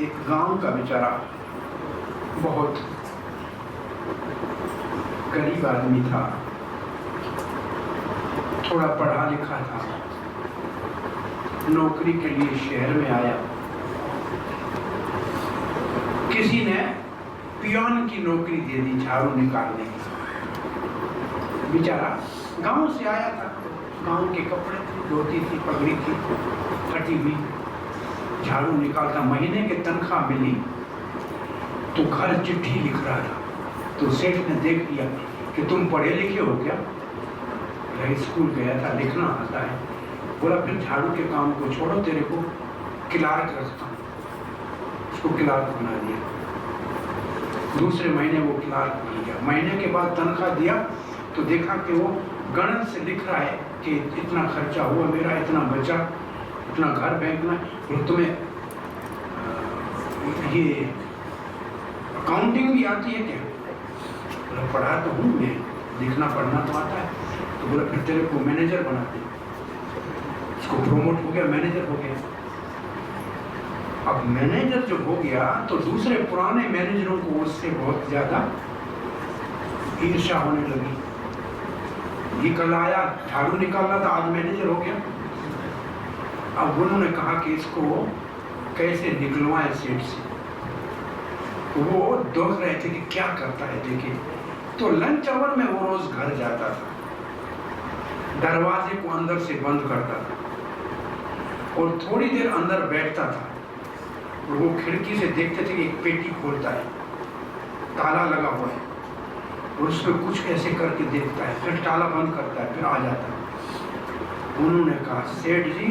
एक गांव का बेचारा बहुत गरीब आदमी था, थोड़ा पढ़ा लिखा था, नौकरी के लिए शहर में आया। किसी ने पियोन की नौकरी दे दी, झाड़ू निकालने की। बेचारा गांव से आया था, गांव के कपड़े थे, धोती थी, पगड़ी थी, फटी हुई, झाड़ू निकालता। महीने की तनख्वाह मिली तो घर चिट्ठी लिख रहा था, तो सेठ ने देख लिया कि तुम पढ़े लिखे हो क्या? स्कूल गया था, लिखना आता है। बोला फिर झाड़ू के काम को छोड़ो, तेरे को क्लार्क रखता हूँ। उसको क्लार्क बना दिया। दूसरे महीने वो क्लार्क बन गया। महीने के बाद तनख्वाह दिया तो देखा कि वो गणित से लिख रहा है कि इतना खर्चा हुआ मेरा, इतना बचा, इतना घर फेंकना। और तुम्हें ये अकाउंटिंग भी आती है क्या? बोला पढ़ा तो हूँ मैं, लिखना पढ़ना तो आता है। तो बोला फिर तेरे को मैनेजर बना दे। उसको प्रमोट हो गया, मैनेजर हो गया। अब मैनेजर जो हो गया तो दूसरे पुराने मैनेजरों को उससे बहुत ज्यादा ईर्ष्या होने लगी। ये कल आया, झाड़ू निकाला था, आज मैनेजर हो गया। अब उन्होंने कहा कि इसको कैसे निकलवाए सेठ से। वो दौड़ रहे थे कि क्या करता है देखिए। तो लंच आवर में वो रोज घर जाता था, दरवाजे को अंदर से बंद करता था और थोड़ी देर अंदर बैठता था। और वो खिड़की से देखते थे कि एक पेटी खोलता है, ताला लगा हुआ है, और उसमें कुछ ऐसे करके देखता है, फिर ताला बंद करता है, फिर आ जाता है। उन्होंने कहा सेठ जी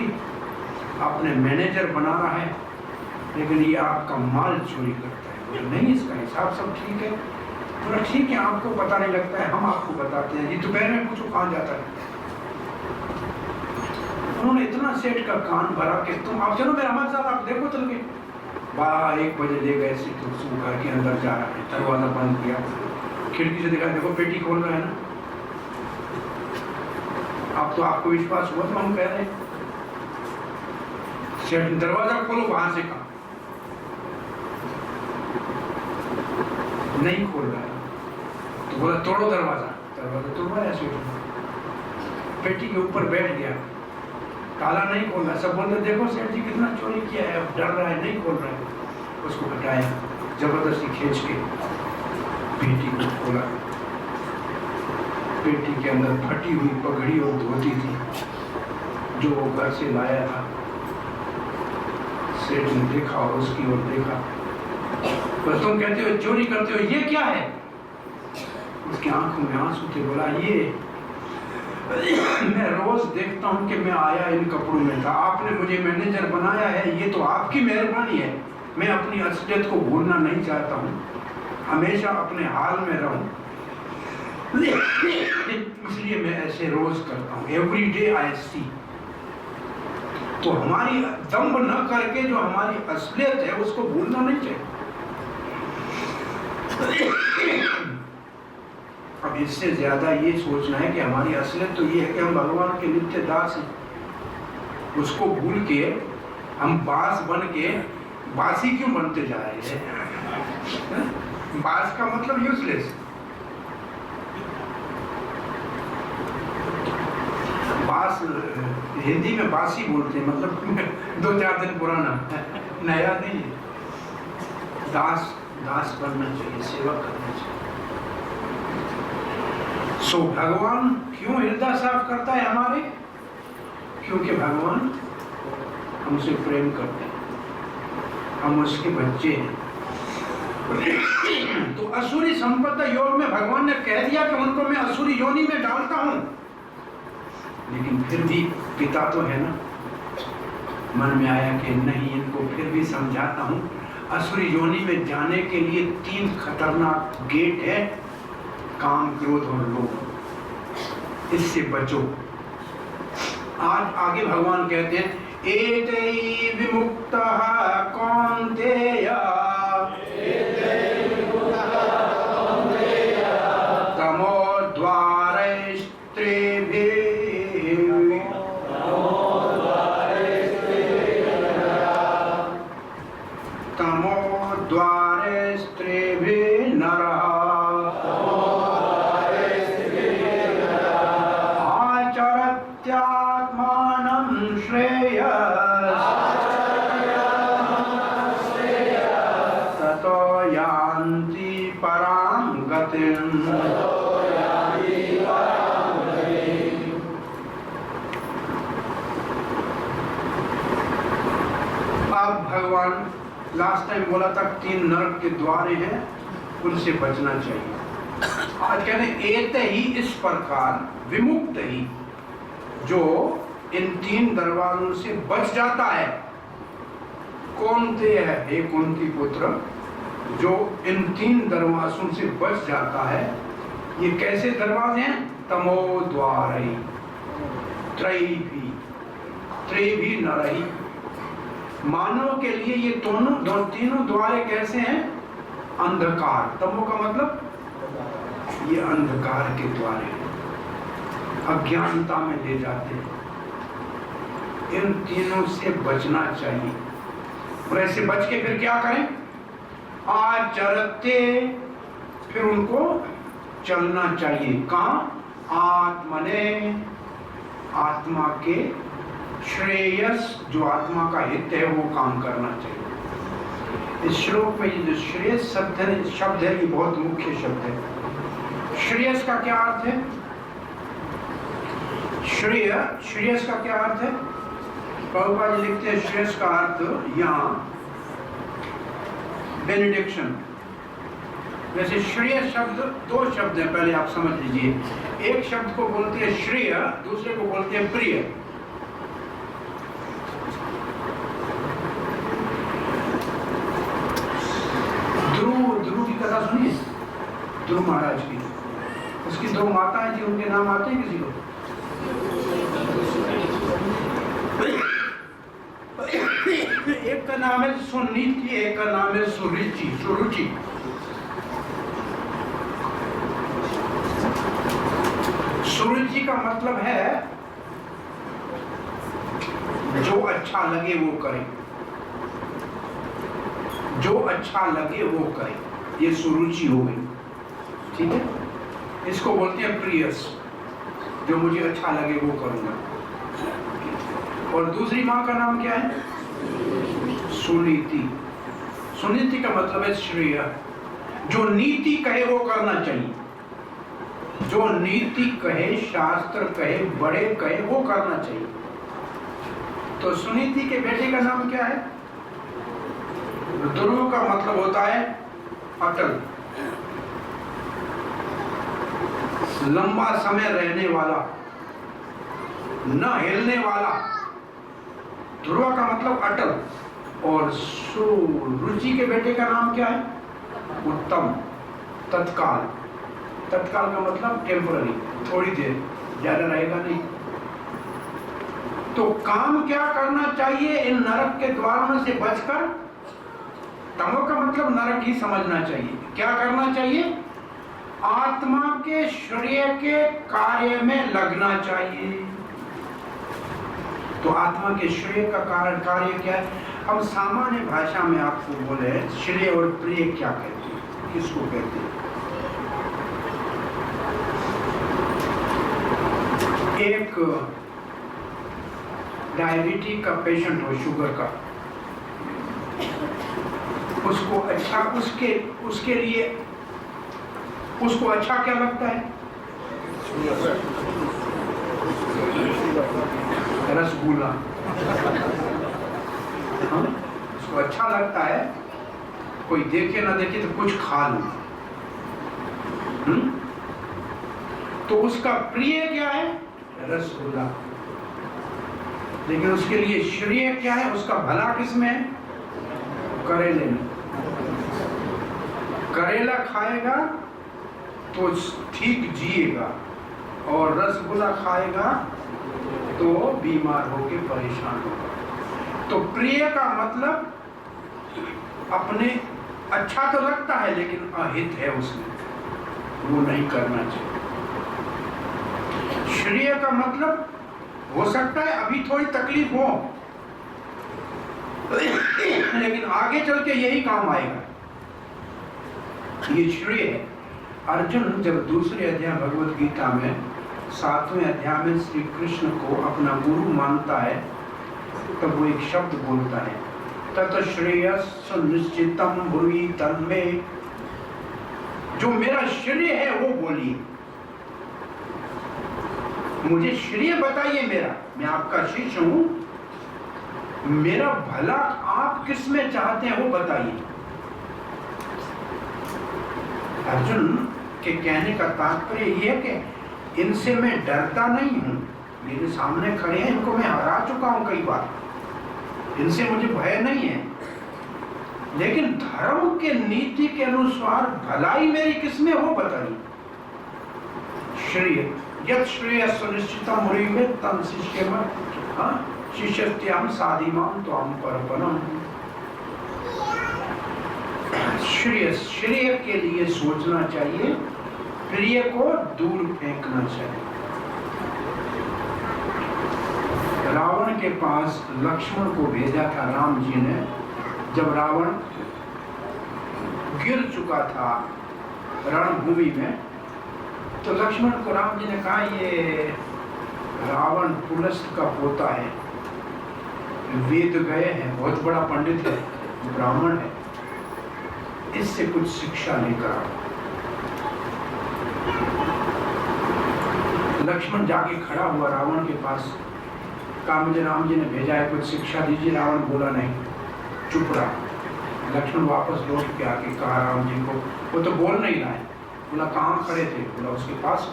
आपने मैनेजर बना रहा है, लेकिन ये आपका माल चोरी करता है। बोले नहीं, इसका हिसाब सब ठीक है। बोला ठीक है, आपको पता नहीं लगता है, हम आपको बताते हैं। ये दोपहर में कुछ कहाँ जाता है। उन्होंने इतना सेठ का कान भरा कि तुम आप चलो मेरे हमारे साथ, आप देखो चल के। 1 बजे ले गए से तो उसको घर के अंदर जा रहा है, दरवाजा बंद किया, खिड़की से देखा, देखो पेटी खोल रहा है ना। अब तो आपको विश्वास हुआ तो हम कह रहे हैं। सेठ दरवाजा खोलो, बाहर से कहा, नहीं खोल रहा है। तो बोला तोड़ो दरवाजा। दरवाजा तोड़वाया सेठ ने, पेटी के ऊपर बैठ गया, ताला नहीं खोल रहा। सब बोलते देखो सेठ जी कितना चोरी किया है, अब डर रहा है, नहीं खोल रहा है। उसको हटाया, जबरदस्ती खींच के पेटी को खोला। पेटी के अंदर फटी हुई पगड़ी और धोती थी जो वो घर से लाया था। सेठ ने देखा और उसकी ओर देखा। बस तुम कहते हो चोरी करते हो, ये क्या है? उसकी आंखों में आंसू थे। बोला ये मैं रोज देखता हूँ कि मैं आया इन कपड़ों में था, आपने मुझे मैनेजर बनाया है, ये तो आपकी मेहरबानी है। मैं अपनी असलियत को भूलना नहीं चाहता हूँ, हमेशा अपने हाल में रहूं, इसलिए मैं ऐसे रोज करता हूँ। एवरी डे आई सी। तो हमारी दम्भ न करके जो हमारी असलियत है उसको भूलना नहीं चाहिए। अब इससे ज्यादा ये सोचना है कि हमारी असलियत तो ये है कि हम भगवान के नित्य दास हैं। उसको भूल के हम बास बन के बासी क्यों बनते जा रहे हैं? बास का मतलब यूजलेस। बास हिंदी में बासी बोलते हैं, मतलब 2-4 दिन पुराना, नया नहीं। दास दास बनना चाहिए, सेवा करना चाहिए। सो भगवान क्यों हृदय साफ करता है हमारे? क्योंकि भगवान हमसे प्रेम करते हैं, हम उसके बच्चे हैं। तो असुरी संपदा योग में भगवान ने कह दिया कि उनको मैं असुरी योनि में डालता हूं, लेकिन फिर भी पिता तो है ना। मन में आया कि नहीं, इनको फिर भी समझाता हूं। असुरी योनि में जाने के लिए 3 खतरनाक गेट है, काम, क्रोध और लोभ। इससे बचो। आज आगे भगवान कहते हैं एतै विमुक्तः कौन्तेय तमोद्वारैस्त्रिभिः लास्ट टाइम बोला था 3 नरक के द्वारे हैं, उनसे बचना चाहिए। आज कहते हैं एत ही इस प्रकार विमुक्त ही, जो इन 3 दरवाजों से बच जाता है। कौन ते है हे कुंती पुत्र, जो इन 3 दरवाजों से बच जाता है। ये कैसे दरवाजे हैं? तमो द्वारई त्रयी भी न रही। मानव के लिए ये तीनों द्वारे कैसे हैं? अंधकार। तमो का मतलब ये अंधकार के द्वारे अज्ञानता में ले जाते हैं। इन तीनों से बचना चाहिए। और ऐसे बच के फिर क्या करें? आचरते, फिर उनको चलना चाहिए। कहाँ? आत्मने, आत्मा के श्रेयस, जो आत्मा का हित है वो काम करना चाहिए। इस श्लोक में ये जो श्रेयस शब्द है ये बहुत मुख्य शब्द है। श्रेयस का क्या अर्थ है? श्रेयस का क्या अर्थ है? प्रभुपाद जी लिखते हैं श्रेयस का अर्थ यहाँ बेनेडिक्शन। वैसे श्रेय शब्द 2 शब्द है, पहले आप समझ लीजिए। एक शब्द को बोलते हैं श्रेय, दूसरे को बोलते हैं प्रिय। ध्रुव की कथा सुनिए, ध्रुव महाराज की। उसकी 2 माताएं थी, उनके नाम आते हैं किसी को? एक का नाम है सुनीति, एक का नाम है सुरुचि। सुरुचि का मतलब है जो अच्छा लगे वो करे, जो अच्छा लगे वो करे, ये सुरुचि हो गई। ठीक है, इसको बोलते हैं प्रियस, जो मुझे अच्छा लगे वो करूंगा। और दूसरी माँ का नाम क्या है? सुनीति। सुनीति का मतलब है श्रेय, जो नीति कहे वो करना चाहिए। जो नीति कहे, शास्त्र कहे, बड़े कहे वो करना चाहिए। तो सुनीति के बेटे का नाम क्या है? ध्रुव का मतलब होता है अटल, लंबा समय रहने वाला, न हिलने वाला। ध्रुव का मतलब अटल। और सुरुचि के बेटे का नाम क्या है? उत्तम, तत्काल। तत्काल का मतलब टेम्पररी, थोड़ी देर, ज्यादा रहेगा नहीं। तो काम क्या करना चाहिए इन नरक के द्वारों से बचकर? तमो का मतलब नरक ही समझना चाहिए। क्या करना चाहिए? आत्मा के श्रेय के कार्य में लगना चाहिए। तो आत्मा के श्रेय का कार्य क्या है? हम सामान्य भाषा में आपको बोले श्रेय और प्रिय क्या कहते हैं, किसको कहते हैं? एक डायबिटीज का पेशेंट हो, शुगर का, उसको अच्छा, उसके लिए उसको अच्छा क्या लगता है? रसगुल्ला। उसको अच्छा लगता है, कोई देखे ना देखे तो कुछ खा लूं। तो उसका प्रिय क्या है? रसगुल्ला। लेकिन उसके लिए श्रेय क्या है? उसका भला किसमें है? करेले में। करेला खाएगा तो ठीक जिएगा, और रसगुल्ला खाएगा तो बीमार होके परेशान होगा। तो प्रिय का मतलब अपने अच्छा तो लगता है लेकिन अहित है उसमें, वो नहीं करना चाहिए। श्रेय का मतलब हो सकता है अभी थोड़ी तकलीफ हो, लेकिन आगे चल के यही काम आएगा, ये श्रेय है। अर्जुन जब दूसरे अध्याय भगवत गीता में 7वें अध्याय में श्री कृष्ण को अपना गुरु मानता है, तब वो एक शब्द बोलता है, तत श्रेयस सुनिश्चितम भुवि तन्मे। जो मेरा श्रेय है वो बोलिए, मुझे श्रेय बताइए मेरा, मैं आपका शिष्य हूं, मेरा भला आप किस में चाहते हैं वो बताइए। अर्जुन के कहने का तात्पर्य यह है कि इनसे मैं डरता नहीं हूं, मेरे सामने खड़े हैं, इनको मैं हरा चुका हूं कई बार, इनसे मुझे भय नहीं है, लेकिन धर्म के नीति के अनुसार भलाई मेरी किसमें वो बताइए। श्रेय यत् श्रेय सुनिश्चितम मुरीमे तम शिष्यम शिष्यत्याम साधिमाम त्वाम परपनम। श्रेय के लिए सोचना चाहिए, प्रिय को दूर फेंकना चाहिए। रावण के पास लक्ष्मण को भेजा था राम जी ने। जब रावण गिर चुका था रणभूमि में, तो लक्ष्मण को राम जी ने कहा, ये रावण पुलस्त का पोता है, वेद गए हैं, बहुत बड़ा पंडित है, ब्राह्मण है, इससे कुछ शिक्षा लेकर आओ। लक्ष्मण जाके खड़ा हुआ रावण के पास, कहा मुझे राम जी ने भेजा है, कुछ शिक्षा दीजिए। रावण बोला नहीं, चुप रहा। लक्ष्मण वापस लौट के आके कहा राम जी को, वो तो बोल नहीं रहा है। बोला कहाँ खड़े थे? बोला उसके पास।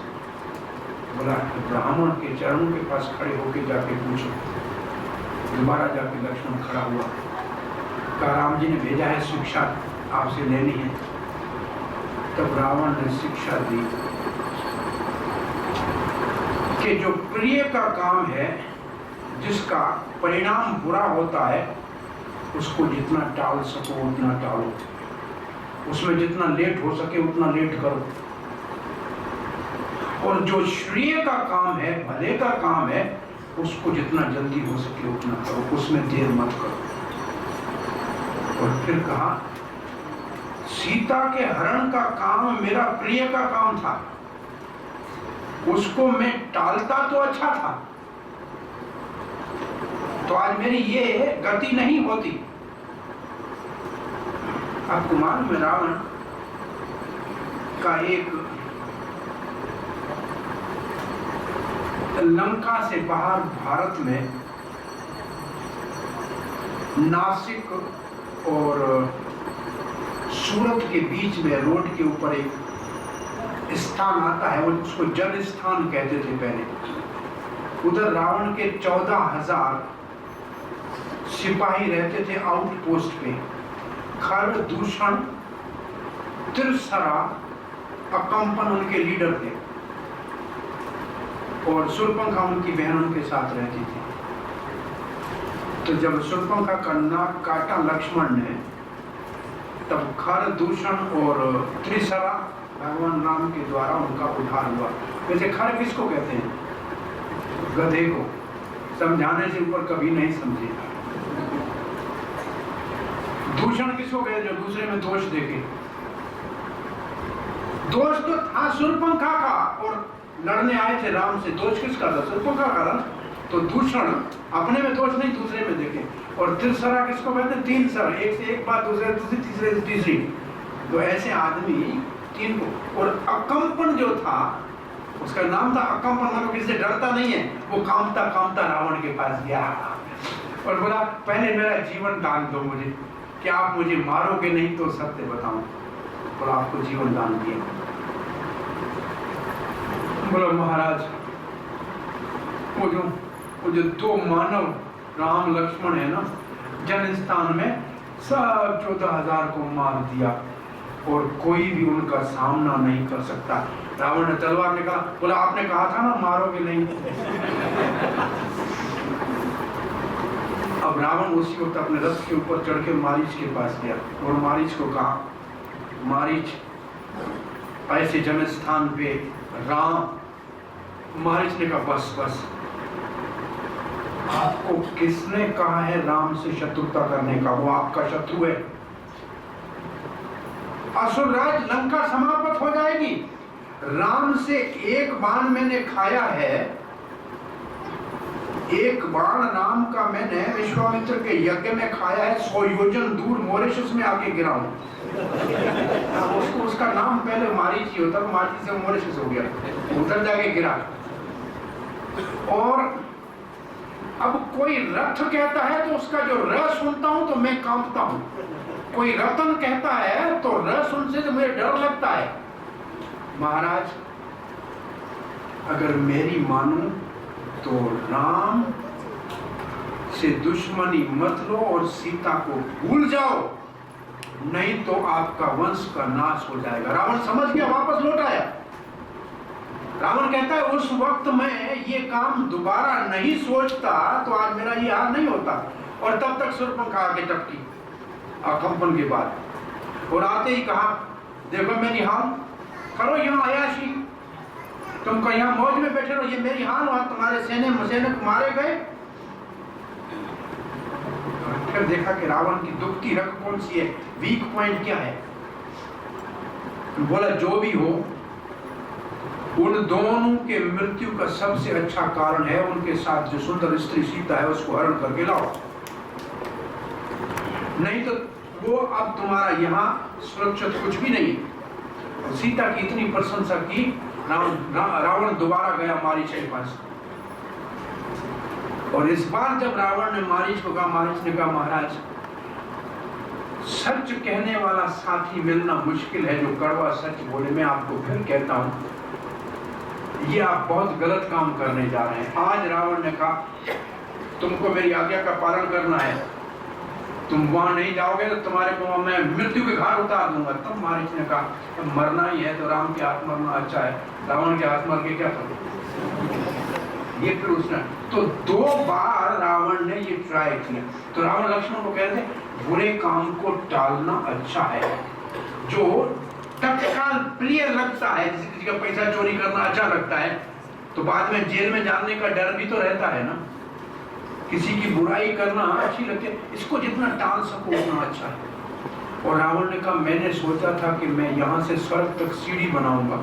बोला ब्राह्मण के चरणों के पास खड़े होके जाके पूछो। दोबारा जाके लक्ष्मण खड़ा हुआ, कहा राम जी ने भेजा है, शिक्षा आपसे लेनी है। तब रावण ने शिक्षा दी कि जो प्रिय का काम है, जिसका परिणाम बुरा होता है, उसको जितना टाल सको उतना टालो, उसमें जितना लेट हो सके उतना लेट करो, और जो श्रेय का काम है, भले का काम है, उसको जितना जल्दी हो सके उतना करो, उसमें देर मत करो। और फिर कहा सीता के हरण का काम मेरा प्रिय का काम था, उसको मैं टालता तो अच्छा था, तो आज मेरी ये गति नहीं होती। आपको मालूम है रावण का एक लंका से बाहर भारत में नासिक और सूरत के बीच में रोड के ऊपर एक स्थान आता है, वो उसको जल स्थान कहते थे पहले। उधर रावण के 14,000 सिपाही रहते थे आउटपोस्ट पे। खर, दूषण, तिरसरा, अकंपन उनके लीडर थे, और शूर्पणखा उनकी बहन उनके साथ रहती थी। तो जब शूर्पणखा का नाक काटा लक्ष्मण ने, तब खर, दूषण और त्रिसरा भगवान राम के द्वारा उनका उद्धार हुआ। वैसे खर किसको कहते हैं? गधे को। समझाने से ऊपर कभी नहीं समझेगा। दूषण किसको कहते? जो दूसरे में दोष देखे। दोष तो था शूर्पणखा का, और लड़ने आए थे राम से। दोष किसका था? शूर्पणखा का था। तो दूषण अपने में दोष नहीं, दूसरे में देखे। और तिरसरा किसको कहते हैं? 3 सर, एक से एक बात, दूसरे दूसरी, तीसरे से तीसरी। तो ऐसे आदमी 3 को। और अकंपन जो था, उसका नाम था अकंपन, मतलब किसी से डरता नहीं है। वो कांपता कांपता रावण के पास गया और बोला पहले मेरा जीवन दान दो मुझे, कि आप मुझे मारोगे नहीं तो सत्य बताऊं। बोला आपको जीवन दान दिया। बोला महाराज वो जो 2 मानव राम लक्ष्मण है ना, जन स्थान में सब 14,000 को मार दिया, और कोई भी उनका सामना नहीं कर सकता। रावण ने तलवार निकाला। बोला आपने कहा था ना मारोगे नहीं। अब रावण उसी वक्त अपने रथ के ऊपर चढ़ के मारीच के पास गया, और मारीच को कहा, मारीच ऐसे जन स्थान पे राम। मारीच ने कहा बस बस, आपको किसने कहा है राम से शत्रुता करने का? वो आपका शत्रु है। असुरराज लंका समाप्त हो जाएगी। राम से एक बाण मैंने खाया है, एक बाण राम का मैंने विश्वामित्र के यज्ञ में खाया है, 100 योजन दूर मॉरिशस में आके गिरा हूं। उसको उसका नाम पहले मारीच ही होता, तो मारीच से मॉरिशस हो गया, उधर जाके गिरा। और अब कोई रथ कहता है तो उसका जो र सुनता हूं तो मैं कांपता हूं, कोई रतन कहता है तो र सुनने से मुझे डर लगता है। महाराज अगर मेरी मानो तो राम से दुश्मनी मत लो और सीता को भूल जाओ, नहीं तो आपका वंश का नाश हो जाएगा। रावण समझ गया, वापस लौट आया। रावण कहता है उस वक्त मैं ये काम दोबारा नहीं सोचता तो आज मेरा ये हाल नहीं होता। और तब तक शूर्पणखा आके टपकी कंपन के बाद, और आते ही कहा देखो मेरी हाल करो यहाँ अयाशी, तुम को यहाँ मौज में बैठे रहो, ये मेरी हाल, वहां तुम्हारे सैनिक मारे गए। फिर देखा कि रावण की दुख की रग कौन सी है, वीक पॉइंट क्या है। बोला जो भी हो, उन दोनों के मृत्यु का सबसे अच्छा कारण है उनके साथ जो सुंदर स्त्री सीता है उसको हरण करके लाओ, नहीं तो वो अब तुम्हारा यहाँ सुरक्षित कुछ भी नहीं। सीता की इतनी प्रशंसा की, रावण दोबारा गया मारीच के पास। और इस बार जब रावण ने मारीच को कहा, मारीच ने कहा महाराज सच कहने वाला साथी मिलना मुश्किल है, जो कड़वा सच बोले। मैं आपको फिर कहता हूं ये आप बहुत गलत काम करने जा रहे हैं। आज रावण ने कहा तुमको मेरी आज्ञा का पालन करना है, तुम वहां नहीं जाओगे तो तुम्हारे को मैं मृत्यु के घाट उतार दूंगा। तब मारीच ने कहा मरना ही है तो राम के हाथ मरना अच्छा है, रावण के हाथ मर के क्या करो। ये फिर उसने तो 2 बार रावण ने ये ट्राई किया। तो रावण लक्ष्मण को कहते बुरे काम को टालना अच्छा है, जो तत्काल प्रिय लगता है, किसी का पैसा चोरी करना अच्छा लगता है तो बाद में जेल में जाने का डर भी तो रहता है ना, किसी की बुराई करना अच्छी लगती है, इसको जितना टाल सको उतना अच्छा है। और रावण ने कहा मैंने सोचा था कि मैं यहाँ से स्वर्ग तक सीढ़ी बनाऊंगा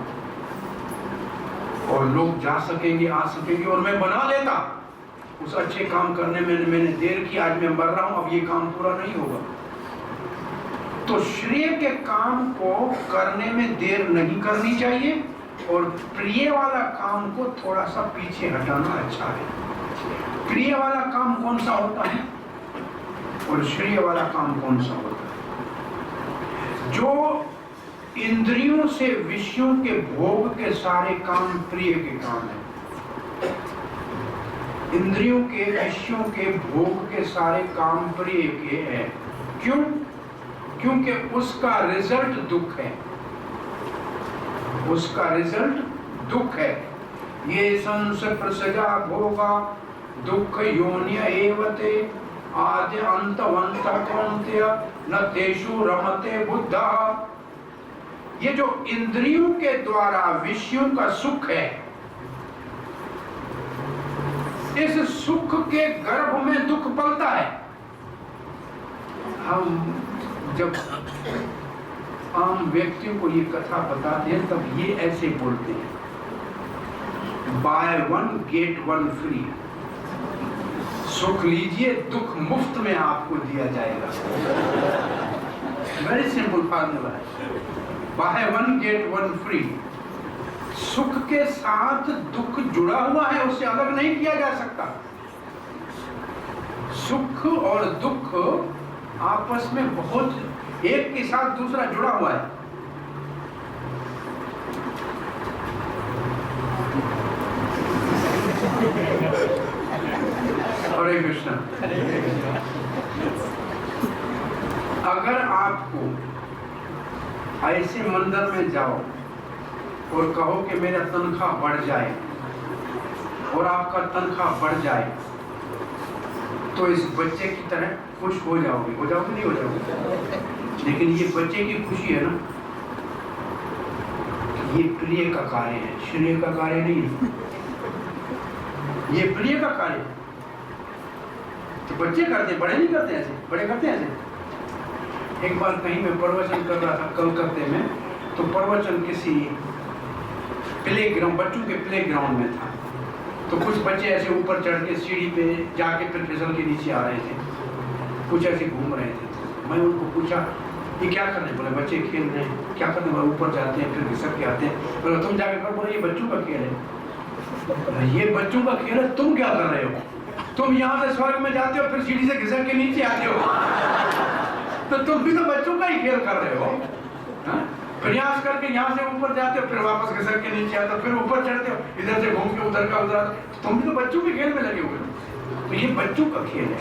और लोग जा सकेंगे आ सकेंगे, और मैं बना लेता। उस अच्छे काम करने में मैंने देर की, आज मैं मर रहा हूं, अब ये काम पूरा नहीं होगा। तो श्रेय के काम को करने में देर नहीं करनी चाहिए, और प्रिय वाला काम को थोड़ा सा पीछे हटाना अच्छा है। प्रिय वाला काम कौन सा होता है और श्रेय वाला काम कौन सा होता है? जो इंद्रियों से विषयों के भोग के सारे काम प्रिय के काम है। इंद्रियों के विषयों के भोग के सारे काम प्रिय के हैं। क्यों? क्योंकि उसका रिजल्ट दुख है, उसका रिजल्ट दुख है। ये संस प्रसजा भोगा दुख योन्य एवते आद्य अंतवंत कौन्त्य न तेषु रमते बुद्धा। ये जो इंद्रियों के द्वारा विषयों का सुख है, इस सुख के गर्भ में दुख पलता है। हम जब आम व्यक्तियों को ये कथा बताते हैं तब ये ऐसे बोलते हैं, बाय 1 गेट 1 फ्री। सुख लीजिए, दुख मुफ्त में आपको दिया जाएगा। वेरी सिंपल फॉर्मूला है, बाय 1 गेट 1 फ्री। सुख के साथ दुख जुड़ा हुआ है, उससे अलग नहीं किया जा सकता। सुख और दुख आपस में बहुत, एक के साथ दूसरा जुड़ा हुआ है। हरे कृष्णा। अगर आपको ऐसे मंदिर में जाओ और कहो कि मेरा तनख्वाह बढ़ जाए, और आपका तनख्वाह बढ़ जाए, तो इस बच्चे की तरह खुश हो जाओगे नहीं हो जाओगे? लेकिन ये बच्चे की खुशी है ना, ये प्रिय का कार्य है, श्रेय का कार्य नहीं है। ये प्रिय का कार्य तो बच्चे करते, बड़े नहीं करते ऐसे, बड़े करते हैं ऐसे। एक बार कहीं मैं प्रवचन कर रहा था कलकत्ते में, तो प्रवचन किसी प्ले ग्राउंड, बच्चों के प्ले ग्राउंड में था। तो कुछ बच्चे ऐसे ऊपर चढ़ के सीढ़ी पे जाके फिर फिसल के नीचे आ रहे थे, कुछ ऐसे घूम रहे थे। मैं उनको पूछा ये क्या कर रहे हैं? बोले बच्चे खेल रहे हैं। क्या करते हैं? ऊपर जाते हैं फिर घिसक के आते हैं। बोले तुम जाके कर, बोले ये बच्चों का खेल है। ये बच्चों का खेल है, तुम क्या कर रहे हो? तुम यहाँ से स्वर्ग में जाते हो फिर सीढ़ी से घिसक के नीचे आते हो, तो तुम भी तो बच्चों का ही खेल कर रहे हो। प्रयास करके यहाँ से ऊपर जाते हो फिर वापस घिसक के नीचे आते हो, फिर ऊपर चढ़ते हो, इधर से घूम के उधर का उधर, तुम भी तो बच्चों के खेल में लगे हुए हो। तो ये बच्चों का खेल है,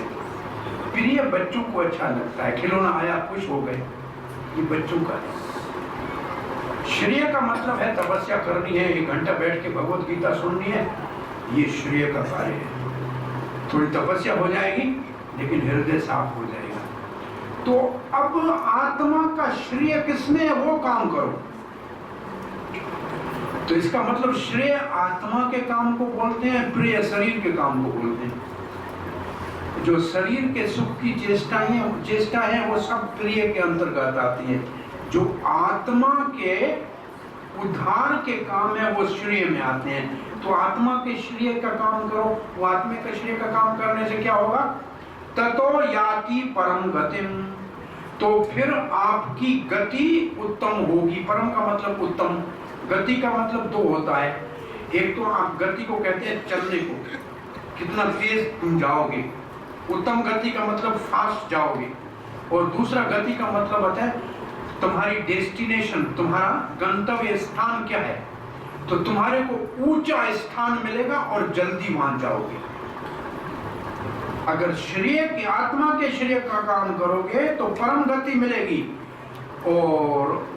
प्रिय बच्चों को अच्छा लगता है, खिलौना आया खुश हो गए, ये बच्चों का है। श्रेय का मतलब है तपस्या करनी है, 1 घंटा बैठ के भगवत गीता सुननी है, ये श्रेय का कार्य है। थोड़ी तपस्या हो जाएगी लेकिन हृदय साफ हो जाएगा। तो अब आत्मा का श्रेय किसमें है वो काम करो। तो इसका मतलब श्रेय आत्मा के काम को बोलते हैं, प्रिय शरीर के काम को बोलते हैं। जो शरीर के सुख की चेष्टा है वो सब प्रिय के अंतर्गत आती है। जो आत्मा के उद्धार के काम है वो श्रेय में आते हैं। तो आत्मा के श्रेय का काम करो, वो आत्मा के श्रेय का काम करने से क्या होगा? ततो याति परम गतिम, तो फिर आपकी गति उत्तम होगी। परम का मतलब उत्तम, गति का मतलब 2 होता है। एक तो आप गति को कहते हैं चलने को, कितना तेज तुम जाओगे, उत्तम गति का मतलब फास्ट जाओगे, और दूसरा गति का मतलब होता है तुम्हारी डेस्टिनेशन, तुम्हारा गंतव्य स्थान क्या है, तो तुम्हारे को ऊंचा स्थान मिलेगा और जल्दी वहां जाओगे। अगर श्रेय की आत्मा के श्रेय का काम करोगे तो परम गति मिलेगी, और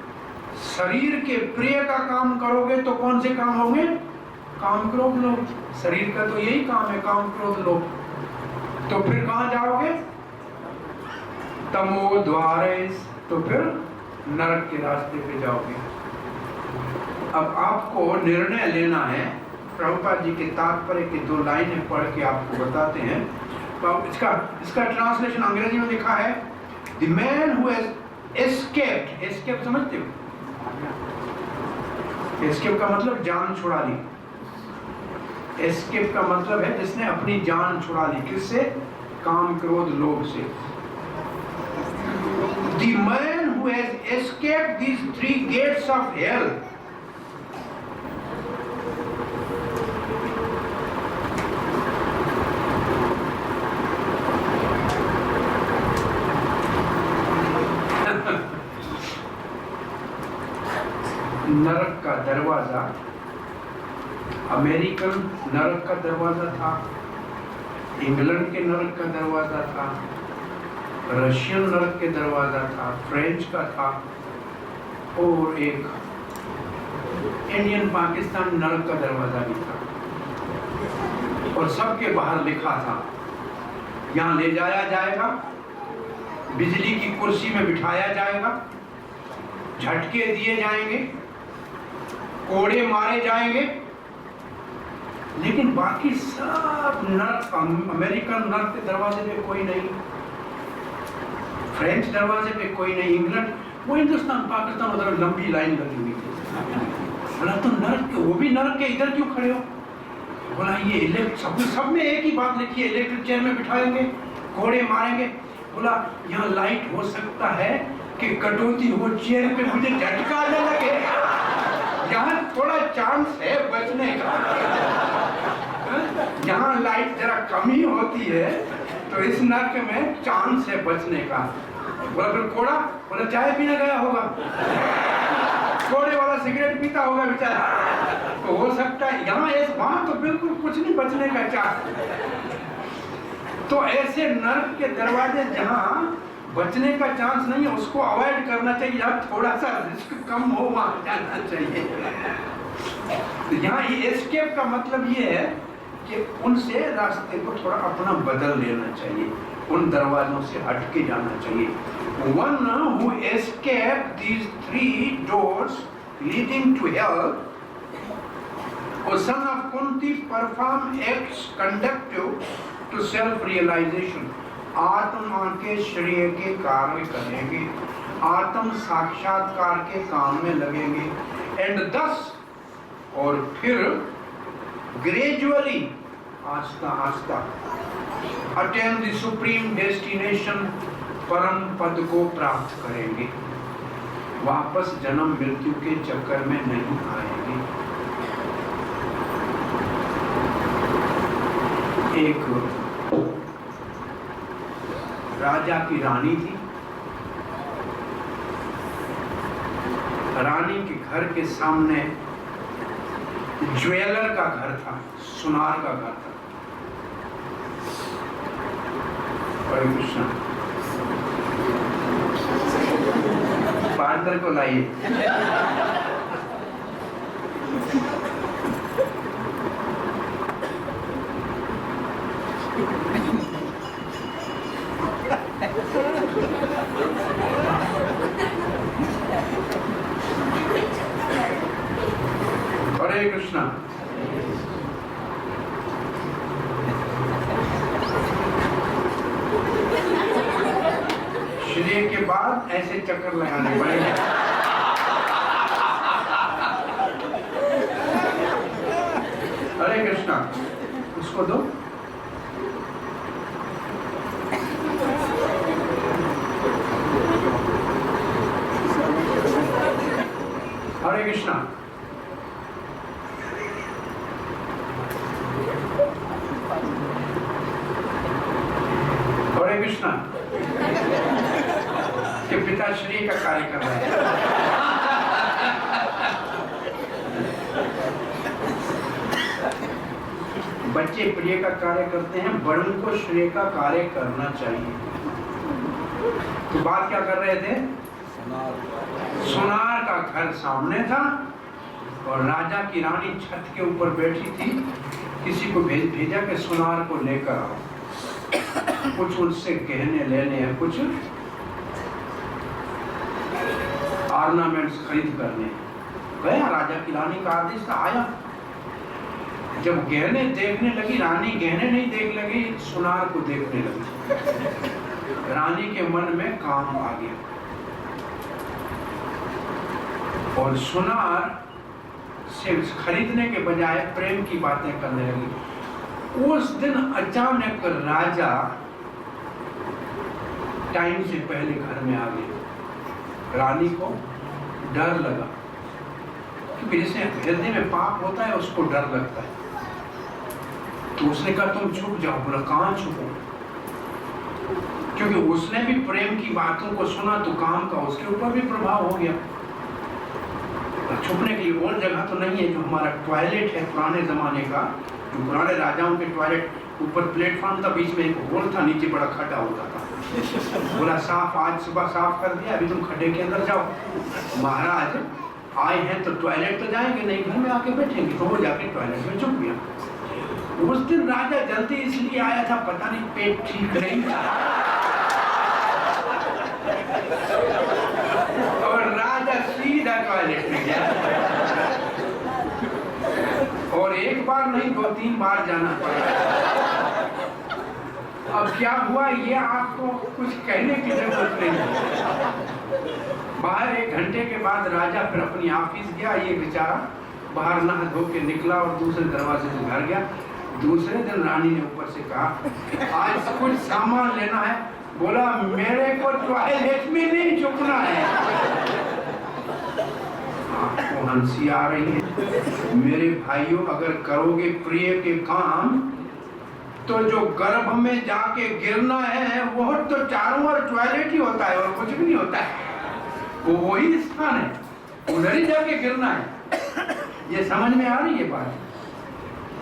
शरीर के प्रिय का काम करोगे तो कौन से काम होंगे? काम क्रोध लोभ। शरीर का तो यही काम है, काम क्रोध लोभ। तो फिर कहां जाओगे? तमो द्वारे, तो फिर नरक के रास्ते पे जाओगे। अब आपको निर्णय लेना है। प्रभुपाद जी के तात्पर्य की 2 लाइनें पढ़ के आपको बताते हैं। तो इसका ट्रांसलेशन अंग्रेजी में लिखा है, the man who has escaped. Escape समझते हो? एस्केप का मतलब जान छुड़ा ली। एस्केप का मतलब है जिसने अपनी जान छुड़ा ली। किससे? काम क्रोध लोभ से। The man who has escaped these 3 gates of hell, नरक का दरवाजा, अमेरिकन नरक का दरवाजा था, इंग्लैंड के नरक का दरवाजा था, रशियन नरक के दरवाजा था, फ्रेंच का था, और एक इंडियन पाकिस्तान नरक का दरवाजा भी था। और सबके बाहर लिखा था, यहाँ ले जाया जाएगा, बिजली की कुर्सी में बिठाया जाएगा, झटके दिए जाएंगे, कोड़े मारे जाएंगे, लेकिन बाकी सब नर्क, अमेरिकन नर्क के दरवाजे पे कोई नहीं, फ्रेंच दरवाजे पे कोई नहीं, इंग्लैंड, वो हिंदुस्तान पाकिस्तान उधर लंबी लाइन लगी हुई थी। बोला तो नर्क, वो भी नर्क के इधर क्यों खड़े हो? बोला ये सब में एक ही बात लिखी है, इलेक्ट्रिक चेयर में बिठाएंगे, कोड़े मारेंगे। बोला यहाँ लाइट हो सकता है कि कटौती हो चेयर पे, मुझे झटका आने लगे, यहाँ थोड़ा चांस है बचने का, यहाँ लाइट जरा कम ही होती है, तो इस नर्क में चांस है बचने का। बोला फिर कोड़ा? बोला चाय पीने गया होगा, कोड़े वाला सिगरेट पीता होगा बेचारा, तो हो सकता है यहाँ वहां तो बिल्कुल कुछ नहीं बचने का चांस। तो ऐसे नर्क के दरवाजे जहाँ बचने का चांस नहीं है, उसको अवॉइड करना चाहिए, या थोड़ा सा रिस्क कम हो वहां जाना चाहिए। तो यहाँ ये एस्केप का मतलब ये है कि उनसे रास्ते को थोड़ा अपना बदल लेना चाहिए, उन दरवाजों से हट के जाना चाहिए। One who escaped these 3 doors leading to hell, O son of Kunti, perform acts conducive to self-realization. आत्मा के श्रेय के कार्य करेंगे, आत्म साक्षात्कार के काम में लगेंगे, एंड दस, और फिर ग्रेजुअली, आस्ता आस्ता, अटेन द सुप्रीम डेस्टिनेशन, परम पद को प्राप्त करेंगे, वापस जन्म मृत्यु के चक्कर में नहीं आएंगे। एक राजा की रानी थी। रानी के घर के सामने ज्वेलर का घर था, सुनार का घर था। हरे कृष्णा, पार्टनर को लाइए। हरे कृष्णा। श्री के बाद ऐसे चक्कर लगाने पड़ेंगे। हरे कृष्णा, उसको दो। हरे कृष्णा। हरे कृष्णा के पिताश्री का कार्य कर रहे हैं। बच्चे प्रिय का कार्य करते हैं, बड़ों को श्रेय का कार्य करना चाहिए। तो बात क्या कर रहे थे? सुनार का घर सामने था और राजा की रानी छत के ऊपर बैठी थी। किसी को भेजा कि सुनार को लेकर आओ, कुछ उससे गहने लेने हैं, कुछ ऑर्नामेंट्स खरीद करने। गया, राजा की रानी का आदेश था, आया। जब गहने देखने लगी, रानी गहने नहीं देख लगी, सुनार को देखने लगी। रानी के मन में काम आ गया और सुनार से खरीदने के बजाय प्रेम की बातें करने लगी। उस दिन अचानक राजा टाइम से पहले घर में आ गए। रानी को डर लगा, क्योंकि जिसे हृदय में पाप होता है उसको डर लगता है। तो उसने कहा तुम छुप जाओ। बोला कहाँ छुपो? क्योंकि उसने भी प्रेम की बातों को सुना तो काम का उसके ऊपर भी प्रभाव हो गया। छुपने के लिए और जगह तो नहीं है। जो हमारा टॉयलेट है पुराने जमाने का, जो पुराने राजाओं के टॉयलेट, ऊपर प्लेटफॉर्म था, बीच में एक होल था, नीचे बड़ा खड्डा होता था। बोला साफ, आज सुबह साफ कर दिया, अभी तुम खड्डे के अंदर जाओ। महाराज आए हैं तो टॉयलेट तो जाएंगे नहीं, घर में आके बैठेंगे। तो वो जाके टॉयलेट में छुप गया। उस दिन राजा जल्दी इसलिए आया था, पता नहीं पेट ठीक नहीं था। और राजा सीधा टॉयलेट में गया और एक बार नहीं 2-3 बार जाना पड़ा। अब क्या हुआ ये आपको कुछ कहने की जरूरत नहीं है। बाहर 1 घंटे के बाद राजा फिर अपनी ऑफिस गया। ये बेचारा बाहर नहा धो के निकला और दूसरे दरवाजे से घर गया। दूसरे दिन रानी ने ऊपर से कहा आज कुछ सामान लेना है। बोला मेरे को टॉयलेट में नहीं छुपना है। आपको हंसी आ रही है? मेरे भाइयों, अगर करोगे प्रिय के काम तो जो गर्भ में जाके गिरना है वो तो चारों ओर टॉयलेट ही होता है और कुछ भी नहीं होता है। वो वही स्थान है, उधर ही जाके गिरना है। ये समझ में आ रही है बात?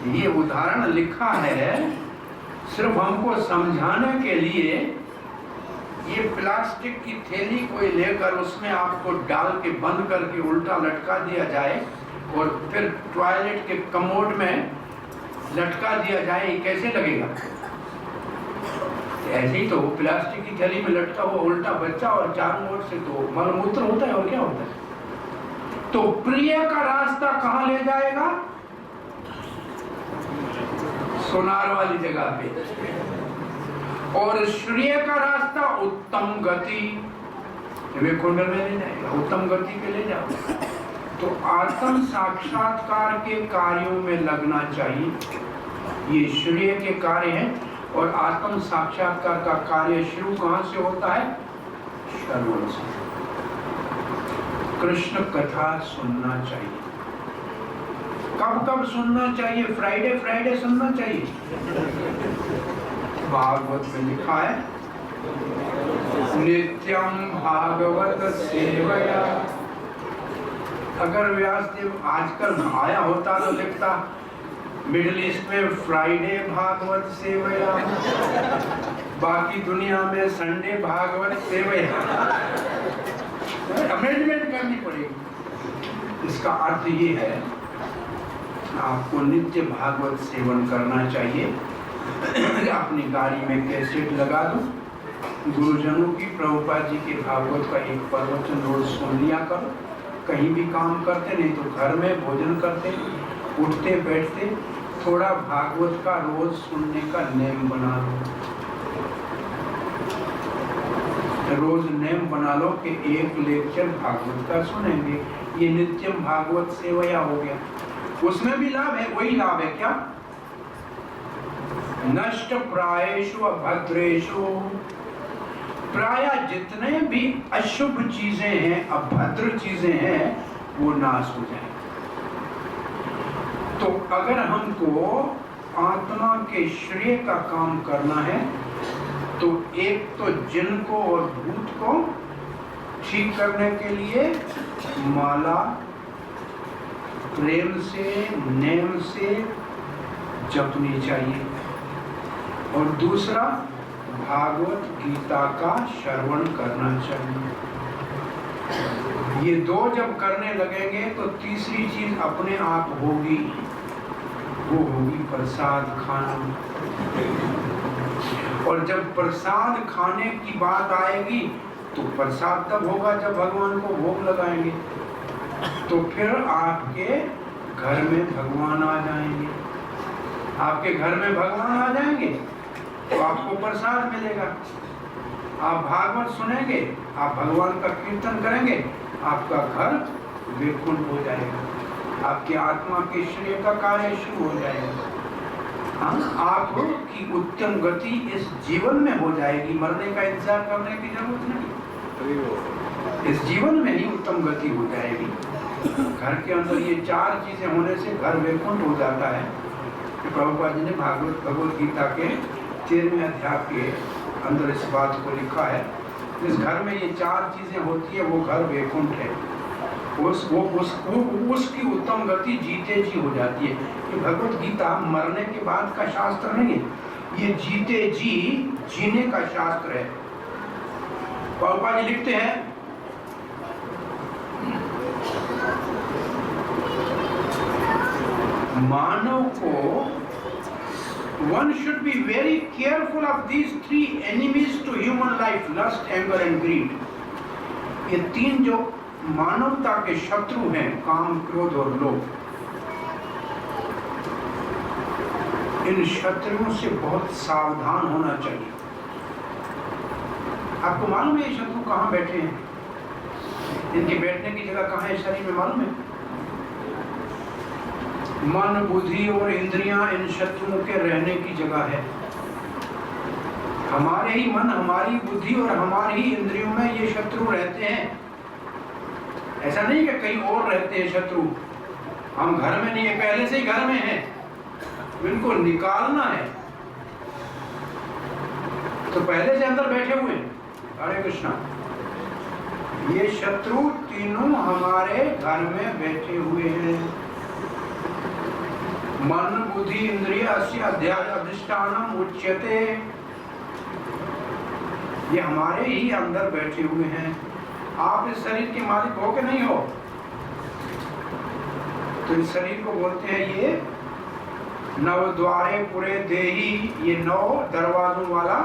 ये उदाहरण लिखा है सिर्फ हमको समझाने के लिए। ये प्लास्टिक की थैली कोई लेकर उसमें आपको डाल के बंद करके उल्टा लटका दिया जाए और फिर टॉयलेट के कमोड में लटका दिया जाए, ये कैसे लगेगा? ऐसे ही तो प्लास्टिक की थैली में लटका हुआ उल्टा बच्चा और चारों ओर से तो मलमूत्र होता है और क्या होता है। तो प्रिय का रास्ता कहाँ ले जाएगा? सुनार वाली जगह पे। और श्रेय का रास्ता उत्तम गति कुंडल में ले जाएगा, उत्तम गति पे ले जाओ। तो आत्म साक्षात्कार के कार्यों में लगना चाहिए। ये श्रेय के कार्य हैं और आत्म साक्षात्कार का कार्य शुरू कहाँ से होता है? श्रवण से। कृष्ण कथा सुनना चाहिए। कब कब सुनना चाहिए? फ्राइडे फ्राइडे सुनना चाहिए। भागवत में लिखा है नित्यम भागवत सेवया। अगर व्यासदेव आजकल आया होता तो लिखता मिडिल ईस्ट में फ्राइडे भागवत सेवया, बाकी दुनिया में संडे भागवत सेवया। अमेंडमेंट करनी पड़ेगी। इसका अर्थ ये है आपको नित्य भागवत सेवन करना चाहिए। अपनी गाड़ी में कैसेट लगा दो, गुरुजनों की, प्रभुपाद जी के भागवत का एक प्रवचन रोज सुन लिया करो। कहीं भी काम करते, नहीं तो घर में भोजन करते, उठते बैठते थोड़ा भागवत का रोज सुनने का नेम बना लो। रोज नेम बना लो कि एक लेक्चर भागवत का सुनेंगे। ये नित्यम भागवत सेवया हो गया। उसमें भी लाभ है, वही लाभ है क्या? नष्ट प्रायेषु अभद्रेषु, प्राय जितने भी अशुभ चीजें हैं, अभद्र चीजें हैं, वो नाश हो जाए। तो अगर हमको आत्मा के श्रेय का काम करना है तो एक तो जिन को और भूत को ठीक करने के लिए माला प्रेम से, नेम से जपनी चाहिए, और दूसरा भागवत गीता का श्रवण करना चाहिए। ये दो जब करने लगेंगे तो तीसरी चीज अपने आप होगी, वो होगी प्रसाद खाना। और जब प्रसाद खाने की बात आएगी तो प्रसाद तब होगा जब भगवान को भोग लगाएंगे, तो फिर आपके घर में भगवान आ जाएंगे। आपके घर में भगवान आ जाएंगे तो आपको प्रसाद मिलेगा। आप भागवत सुनेंगे, आप भगवान का कीर्तन करेंगे, आपका घर वैकुंठ हो जाएगा, आपकी आत्मा के श्रेय का कार्य शुरू हो जाएगा। आपकी उत्तम गति इस जीवन में हो जाएगी, मरने का इंतजार करने की जरूरत नहीं। इस जीवन में ही उत्तम गति हो जाएगी। घर के अंदर ये चार चीजें होने से घर वैकुंठ हो जाता है। प्रभुपाद जी ने भगवत गीता के 13वें अध्याय के अंदर इस बात को लिखा है। जिस घर में ये चार चीजें होती है वो घर वैकुंठ है। उसकी उत्तम गति जीते जी हो जाती है। ये भगवत गीता मरने के बाद का शास्त्र नहीं है, ये जीते जी जीने का शास्त्र है। प्रभुपाद जी लिखते हैं, मानव को one should be very careful of these three enemies to human life: lust, anger and greed. ये तीन जो मानवता के शत्रु हैं, काम, क्रोध और लोभ, इन शत्रुओं से बहुत सावधान होना चाहिए। आपको मालूम है ये शत्रु कहाँ बैठे हैं? इनके बैठने की जगह कहाँ है शरीर में, मालूम है? मन, बुद्धि और इंद्रियां इन शत्रुओं के रहने की जगह है। हमारे ही मन, हमारी बुद्धि और हमारी ही इंद्रियों में ये शत्रु रहते हैं। ऐसा नहीं कि कहीं और रहते हैं शत्रु, हम घर में नहीं है, पहले से ही घर में है, इनको निकालना है। तो पहले से अंदर बैठे हुए हैं। हरे कृष्णा। ये शत्रु तीनों हमारे घर में बैठे हुए हैं। मन, बुद्धि, इंद्रिय अस्य अधिष्ठानम उच्यते। ये हमारे ही अंदर बैठे हुए हैं। आप इस शरीर के मालिक हो कि नहीं हो? तो इस शरीर को बोलते हैं ये नव द्वारे पुरे देही, ये 9 दरवाजों वाला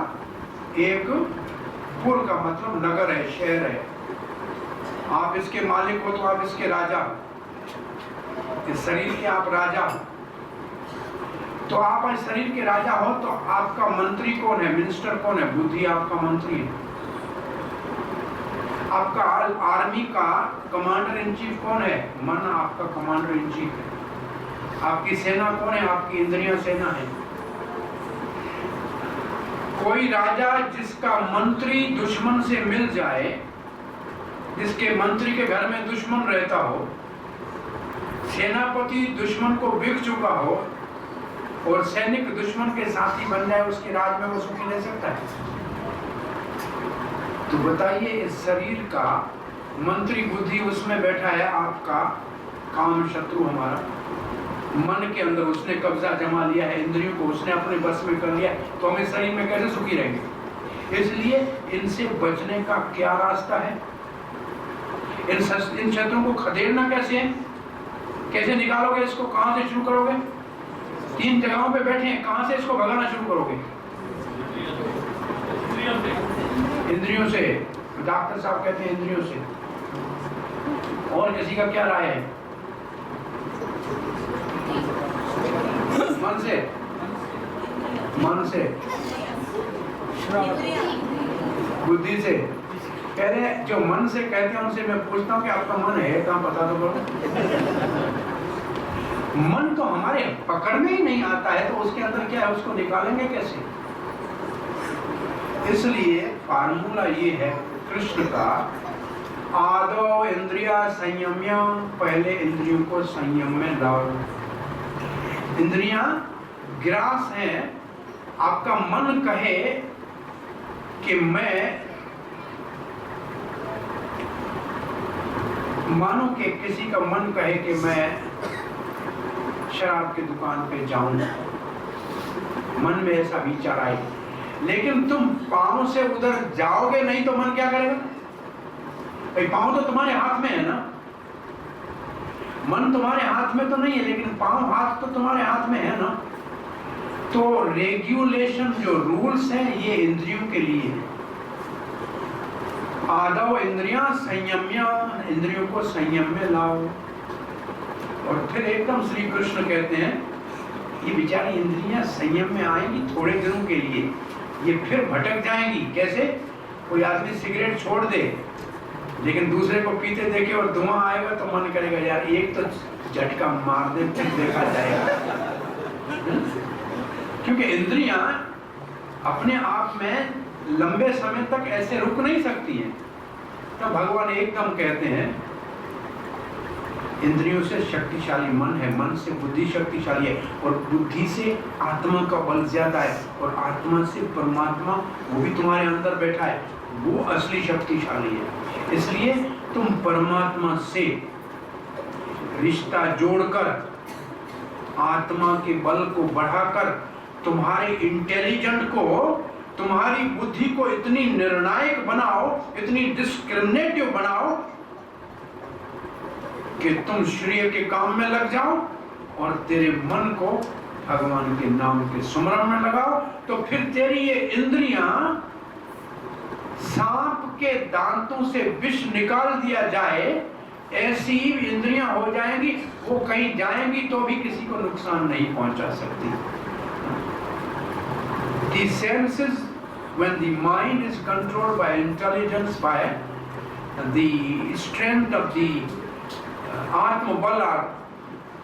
एक पुर का मतलब नगर है, शहर है। आप इसके मालिक हो तो आप इसके राजा हो। इस शरीर के आप राजा हो। तो आप इस शरीर के राजा हो तो आपका मंत्री कौन है, मिनिस्टर कौन है? बुद्धि आपका मंत्री है। आपका आर्मी का कमांडर इन चीफ कौन है? मन आपका कमांडर इन चीफ है। आपकी सेना कौन है? आपकी इंद्रियां सेना है। कोई राजा जिसका मंत्री दुश्मन से मिल जाए, जिसके मंत्री के घर में दुश्मन रहता हो, सेनापति दुश्मन को बिक चुका हो और सैनिक दुश्मन के साथी बन जाए, उसके राज में वो सुखी रह सकता है? तो बताइए, इस शरीर का मंत्री बुद्धि उसमें बैठा है, आपका काम शत्रु हमारा मन के अंदर उसने कब्जा जमा लिया है, इंद्रियों को उसने अपने बस में कर लिया, तो हम इस शरीर में कैसे सुखी रहेंगे? इसलिए इनसे बचने का क्या रास्ता है? इन शत्रुओं को खदेड़ना कैसे है? कैसे निकालोगे इसको? कहां से शुरू करोगे? 3 जगहों पे बैठे हैं, कहां से इसको भगाना शुरू करोगे? इंद्रियों से। डॉक्टर साहब कहते हैं इंद्रियों से। और किसी का क्या राय है? मन से। मन से, बुद्धि से। कह रहे हैं जो मन से कहते हैं उनसे मैं पूछता हूँ कि आपका मन है कहाँ, पता तो करो। मन तो हमारे पकड़ में ही नहीं आता है, तो उसके अंदर क्या है, उसको निकालेंगे कैसे? इसलिए फार्मूला ये है कृष्ण का, आदो इंद्रिया संयम्य, पहले इंद्रियों को संयम में लाओ। इंद्रियां ग्रास है। आपका मन कहे कि मैं, मानो कि किसी का मन कहे कि मैं शराब की दुकान पे जाऊं, मन में ऐसा विचार आए, लेकिन तुम पांव से उधर जाओगे नहीं तो मन क्या करेगा? भाई पांव तो तुम्हारे हाथ में है ना, मन तुम्हारे हाथ में तो नहीं है, लेकिन पांव हाथ तो तुम्हारे हाथ में है ना। तो रेगुलेशन, जो रूल्स हैं, ये इंद्रियों के लिए है। आदौ इंद्रियां संयम्य, इंद्रियों को संयम में लाओ। और फिर एकदम श्री कृष्ण कहते हैं ये बेचारी इंद्रियां संयम में आएंगी थोड़े दिनों के लिए, ये फिर भटक जाएंगी। कैसे? कोई आदमी सिगरेट छोड़ दे, लेकिन दूसरे को पीते देखे और धुआं आएगा तो मन करेगा यार एक तो झटका मार दे, फिर देखा जाएगा। क्योंकि इंद्रियां अपने आप में लंबे समय तक ऐसे रुक नहीं सकती हैं। तो भगवान एकदम कहते हैं इंद्रियों से शक्तिशाली मन है, मन से बुद्धि शक्तिशाली है, और बुद्धि से आत्मा का बल ज्यादा है, और आत्मा से परमात्मा, वो भी तुम्हारे अंदर बैठा है, वो असली शक्तिशाली है। इसलिए तुम परमात्मा से रिश्ता जोड़कर, आत्मा के बल को बढ़ाकर, तुम्हारे इंटेलिजेंट को, तुम्हारी बुद्धि को इतनी निर्णायक बनाओ, इतनी डिस्क्रिमिनेटिव बनाओ कि तुम श्रेय के काम में लग जाओ, और तेरे मन को भगवान के नाम के स्मरण में लगाओ। तो फिर तेरी ये इंद्रियां सांप के दांतों से विष निकाल दिया जाए ऐसी इंद्रियां हो जाएंगी, वो कहीं जाएंगी तो भी किसी को नुकसान नहीं पहुंचा सकती। The senses, when the mind is controlled by intelligence, by the strength of the Atma Bala,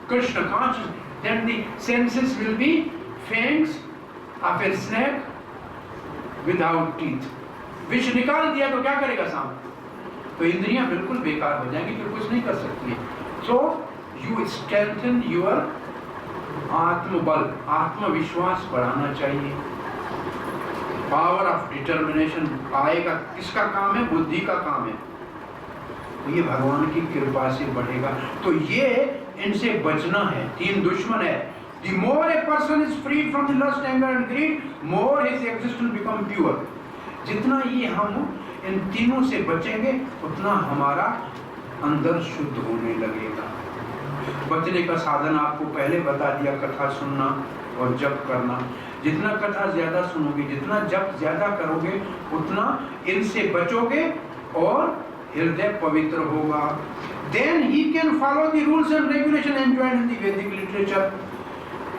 Krishna consciousness, then the senses will be fangs of a snake without teeth. विष निकाल दिया तो क्या करेगा सांप? तो इंद्रियां बिल्कुल बेकार हो जाएंगी, फिर कुछ नहीं कर सकती है। So you strengthen your आत्मबल, आत्मविश्वास बढ़ाना चाहिए। पावर ऑफ डिटर्मिनेशन आएगा, किसका काम है? बुद्धि का काम है। तो ये भगवान की कृपा से बढ़ेगा। तो ये इनसे बचना है। 3 दुश्मन है। The more a person is freed from the lust, anger and greed, more his existence become pure. जितना ये हम इन तीनों से बचेंगे, उतना हमारा अंदर शुद्ध होने लगेगा। बचने का साधन आपको पहले बता दिया, कथा सुनना और जप करना। जितना कथा ज्यादा सुनोगे, जितना जप ज्यादा करोगे, उतना इनसे बचोगे और हृदय पवित्र होगा। Then he can follow the rules and regulation enjoined in the Vedic literature.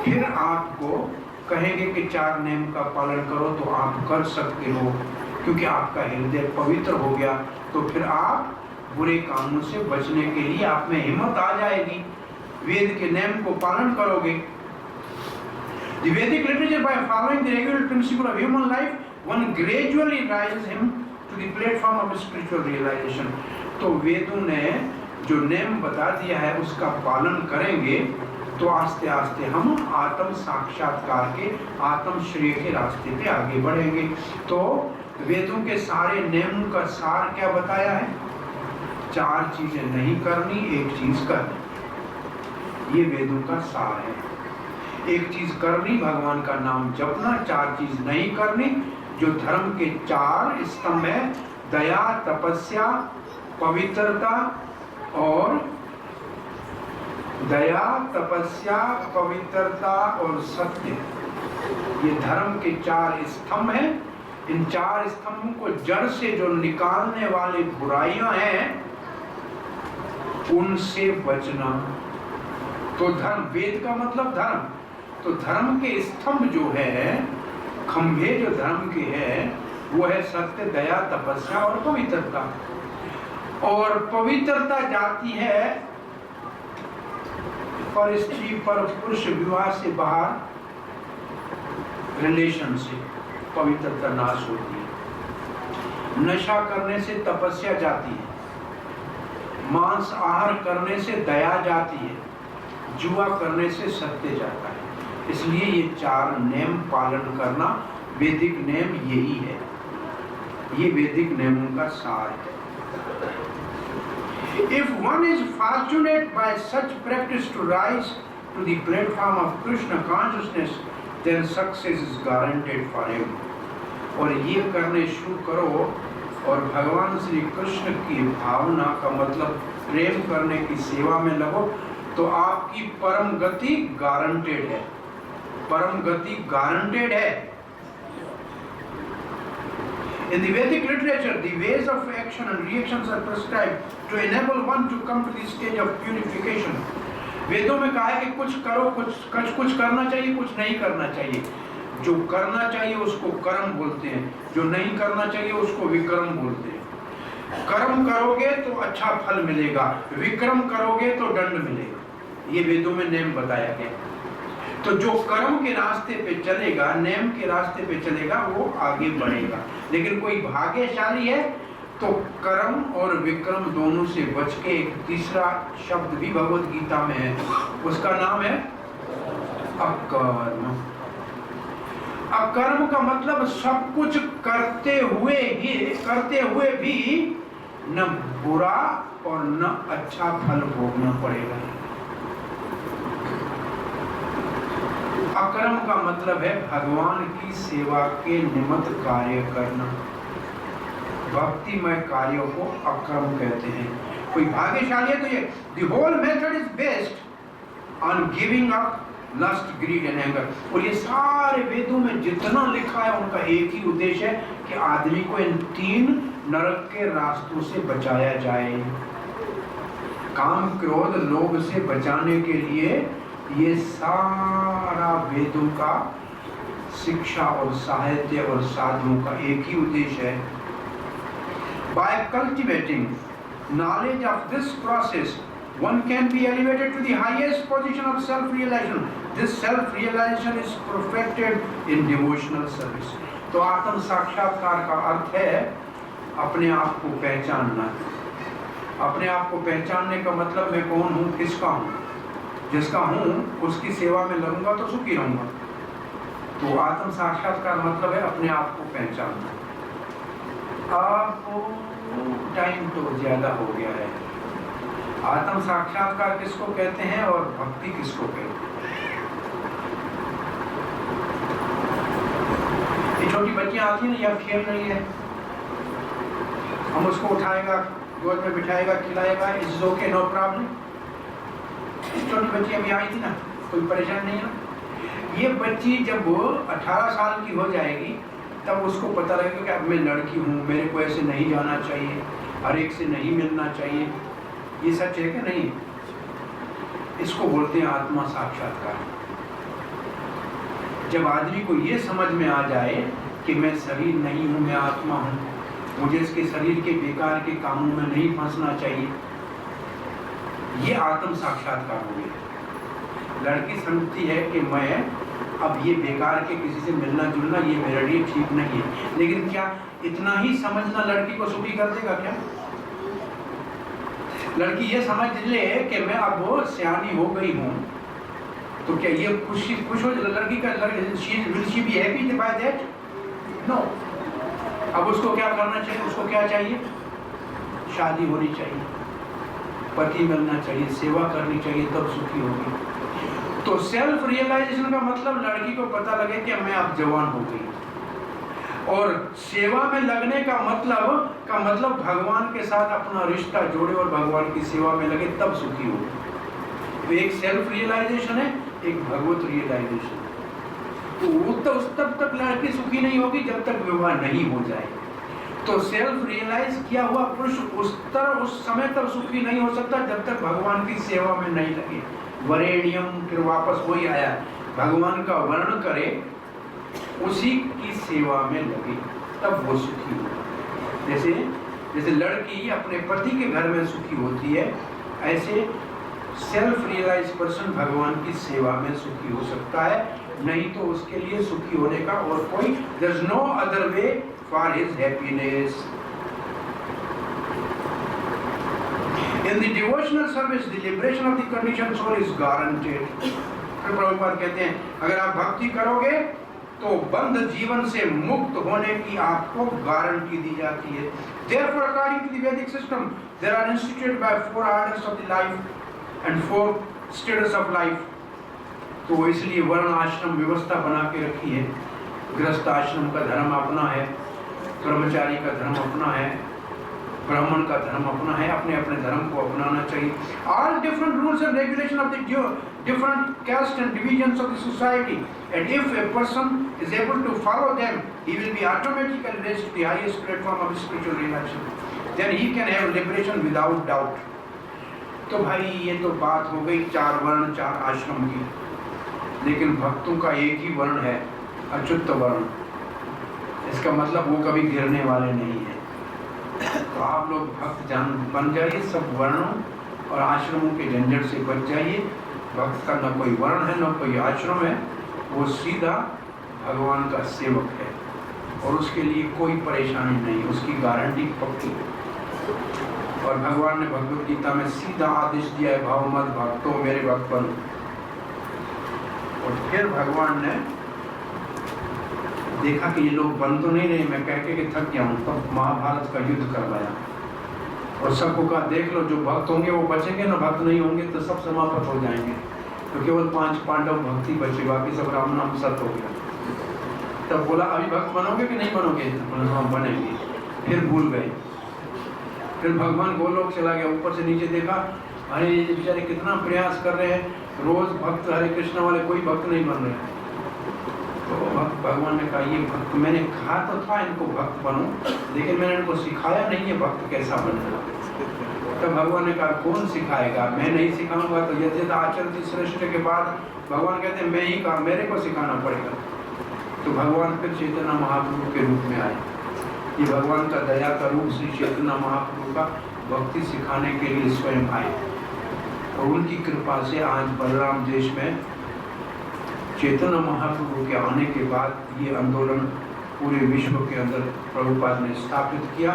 फिर आपको कहेंगे कि 4 नियम का पालन करो, तो आप कर सकते हो, क्योंकि आपका हृदय पवित्र हो गया। तो फिर आप बुरे कामों से बचने के लिए आप में हिम्मत आ जाएगी, वेद के नियम को पालन करोगे। The Vedic literature, by following the regular principle of human life, one gradually rises him to the platform of spiritual realization. तो वेदों ने जो नियम बता दिया है उसका पालन करेंगे तो आस्ते आस्ते हम आत्म साक्षात्कार के, आत्म श्रेय के रास्ते पे आगे बढ़ेंगे। तो वेदों के सारे नियमों का सार क्या बताया है? 4 चीजें नहीं करनी, 1 चीज करनी। ये वेदों का सार है। 1 चीज करनी, भगवान का नाम जपना। 4 चीज नहीं करनी, जो धर्म के 4 स्तंभ है, दया, तपस्या, पवित्रता और दया, तपस्या, पवित्रता और सत्य। ये धर्म के 4 स्तंभ हैं। इन 4 स्तंभों को जड़ से जो निकालने वाली बुराइयां हैं, उनसे बचना। तो धर्म, वेद का मतलब धर्म। तो धर्म के स्तंभ जो है, खंभे जो धर्म के हैं, वो है सत्य, दया, तपस्या और पवित्रता। और पवित्रता जाती है पर स्त्री पर पुरुष विवाह से बाहर रिलेशन से पवित्रता नाश होती है। नशा करने से तपस्या जाती है, मांस आहार करने से दया जाती है, जुआ करने से सत्य जाता है। इसलिए ये 4 नियम पालन करना, वैदिक नियम यही है। ये वैदिक नियमों का सार है। If one is fortunate by such practice to rise to the platform of Krishna consciousness, then success is guaranteed for him. और ये करने शुरू करो और भगवान श्री कृष्ण की भावना का मतलब प्रेम करने की सेवा में लगो, तो आपकी परम गति गारंटेड है। परम गति गारंटेड है। In the Vedic literature, the ways of action and reactions are prescribed to enable one to come to the stage of purification. वेदों में कहा है कि कुछ करो, कुछ करना चाहिए, कुछ नहीं करना चाहिए। जो करना चाहिए उसको कर्म बोलते हैं, जो नहीं करना चाहिए उसको विक्रम बोलते हैं। कर्म करोगे तो अच्छा फल मिलेगा, विक्रम करोगे तो दंड मिलेगा। ये वेदों में नियम बताया गया। तो जो कर्म के रास्ते पे चलेगा, नियम के रास्ते पे चलेगा, वो आगे बढ़ेगा। लेकिन कोई भाग्यशाली है तो कर्म और विक्रम दोनों से बच के, एक तीसरा शब्द भी भगवत गीता में है, उसका नाम है अकर्म। अकर्म का मतलब सब कुछ करते हुए भी न बुरा और न अच्छा फल भोगना पड़ेगा। अकर्म का मतलब है भगवान की सेवा के निमित्त कार्य करना। भक्तिमय कार्यों को अकर्म कहते हैं। कोई भाग्यशाली है तो ये the whole method is based on giving up lust, greed and anger। और ये सारे वेदों में जितना लिखा है उनका एक ही उद्देश्य है कि आदमी को इन 3 नरक के रास्तों से बचाया जाए। काम, क्रोध, लोभ से बचाने के लिए ये सारा वेदों का शिक्षा और साहित्य और साधनों का एक ही उद्देश्य है। By cultivating knowledge of this process, one can be elevated to the highest position of self-realization. This self-realization is perfected in devotional service. तो आत्म साक्षात्कार का अर्थ है अपने आप को पहचानना। अपने आप को पहचानने का मतलब मैं कौन हूँ, किसका हूँ। जिसका हूँ उसकी सेवा में लगूंगा तो सुखी रहूंगा। तो आत्म साक्षात्कार मतलब है अपने आप को पहचानना। आपको टाइम तो ज्यादा हो गया है। आत्म साक्षात्कार किसको कहते हैं और भक्ति किसको कहते हैं? ये छोटी बच्चियां आती है ना, या खेल रही है, हम उसको उठाएगा, गोद में बिठाएगा, खिलाएगा, इट्स ओके, नो प्रॉब्लम। छोटी बच्ची अभी आई थी ना, कोई परेशान नहीं है। ये बच्ची जब 18 साल की हो जाएगी तब उसको पता लगेगा कि अब मैं लड़की हूँ, मेरे को ऐसे नहीं जाना चाहिए, हर एक से नहीं मिलना चाहिए। ये सच है कि नहीं? इसको बोलते हैं आत्मा साक्षात्कार। जब आदमी को ये समझ में आ जाए कि मैं शरीर नहीं हूँ, मैं आत्मा हूँ, मुझे इसके शरीर के बेकार के कामों में नहीं फंसना चाहिए, ये आत्म साक्षात्कार हो गया। लड़की समझती है कि मैं अब ये बेकार के किसी से मिलना जुलना ये मेरे लिए ठीक नहीं है। लेकिन क्या इतना ही समझना लड़की को सुखी कर देगा क्या? लड़की ये समझ ले कि मैं अब सियानी हो गई हूँ, तो क्या ये खुश हो लड़की का? Will she be happy by that? No. अब उसको क्या करना चाहिए? उसको क्या चाहिए? शादी होनी चाहिए, पति मिलना चाहिए, सेवा करनी चाहिए, तब सुखी होगी। तो सेल्फ रियलाइजेशन का मतलब लड़की को पता लगे कि मैं अब जवान हो गई, और सेवा में लगने का मतलब भगवान के साथ अपना रिश्ता जोड़े और भगवान की सेवा में लगे, तब सुखी होगी। तो एक सेल्फ रियलाइजेशन है, एक भगवत रियलाइजेशन। तो तब तक लड़की सुखी नहीं होगी जब तक विवाह नहीं हो जाए। तो सेल्फ रियलाइज किया हुआ पुरुष उस समय तक सुखी नहीं हो सकता जब तक भगवान की सेवा में नहीं लगे। वरेण्यम, फिर वापस वही आया, भगवान का वर्णन करे, उसी की सेवा में लगे, तब वो सुखी होगा। जैसे लड़की अपने पति के घर में सुखी होती है, ऐसे सेल्फ रियलाइज पर्सन भगवान की सेवा में सुखी हो सकता है। नहीं तो उसके लिए सुखी होने का और कोई, there is no other way for his happiness. In the devotional service, the liberation of the conditioned soul is guaranteed. फिर प्रभुपाद कहते हैं, अगर आप भक्ति करोगे तो बंध जीवन से मुक्त होने की आपको गारंटी दी जाती है। Therefore, according to the Vedic system, there are instituted by 4 orders of the life and 4 stages of life. तो इसलिए वर्ण आश्रम व्यवस्था बना के रखी है। गृहस्थ आश्रम का धर्म अपना है, कर्मचारी का धर्म अपना है, ब्राह्मण का धर्म अपना है, अपने अपने धर्म को अपनाना चाहिए। All different rules and regulation of the different caste and divisions of the society, and if a person is able to follow them, he will be automatically raised to the highest platform of spiritual realization. Then he can have liberation without doubt. तो भाई ये तो बात हो गई 4 वर्ण 4 आश्रम की, लेकिन भक्तों का एक ही वर्ण है, अच्युत वर्ण। इसका मतलब वो कभी गिरने वाले नहीं है। तो आप लोग भक्त बन जाइए, सब वर्णों और आश्रमों के झंझट से बच जाइए। भक्त का न कोई वर्ण है न कोई आश्रम है, वो सीधा भगवान का सेवक है और उसके लिए कोई परेशानी नहीं, उसकी गारंटी पक्की। और भगवान ने भगवद गीता में सीधा आदेश दिया है, भाव मत भक्तो मेरे भक्त बनो। और फिर भगवान ने देखा कि ये लोग बन तो नहीं रहे, मैं कह के थक गया हूँ, तब महाभारत का युद्ध करवाया और सबको कहा देख लो, जो भक्त होंगे वो बचेंगे, ना भक्त नहीं होंगे तो सब समाप्त हो जाएंगे। तो केवल 5 पांडव भक्ति बचे, बाकी सब राम नाम सत हो गया। तब बोला अभी भक्त बनोगे कि नहीं बनोगे? तो हम बनेंगे। फिर भूल गए। फिर भगवान गोलोक चला गया, ऊपर से नीचे देखा, अरे ये बेचारे कितना प्रयास कर रहे हैं, रोज भक्त हरे कृष्ण वाले कोई भक्त नहीं बन रहे। तो भगवान ने कहा ये भक्त, मैंने कहा तो था इनको भक्त बनो, लेकिन मैंने इनको सिखाया नहीं है भक्त कैसा बनना। तो भगवान ने कहा कौन सिखाएगा, मैं नहीं सिखाऊंगा। तो यद्यत आचरति श्रेष्ठ के बाद भगवान कहते हैं मैं ही कहा, मेरे को सिखाना पड़ेगा। तो भगवान फिर चैतन्य महाप्रभु के रूप में आए। ये भगवान का दया का रूप श्री चैतन्य महाप्रभु का भक्ति सिखाने के लिए स्वयं आए। और उनकी कृपा से आज बलराम देश में चैतन्य महाप्रभु के आने के बाद ये आंदोलन पूरे विश्व के अंदर प्रभुपाद ने स्थापित किया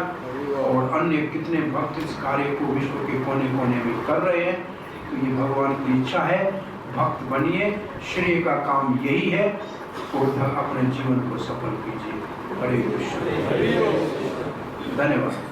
और अन्य कितने भक्त इस कार्य को विश्व के कोने कोने में कर रहे हैं। तो ये भगवान की इच्छा है, भक्त बनिए, श्रेय का काम यही है और अपने जीवन को सफल कीजिए। हरे कृष्ण, धन्यवाद।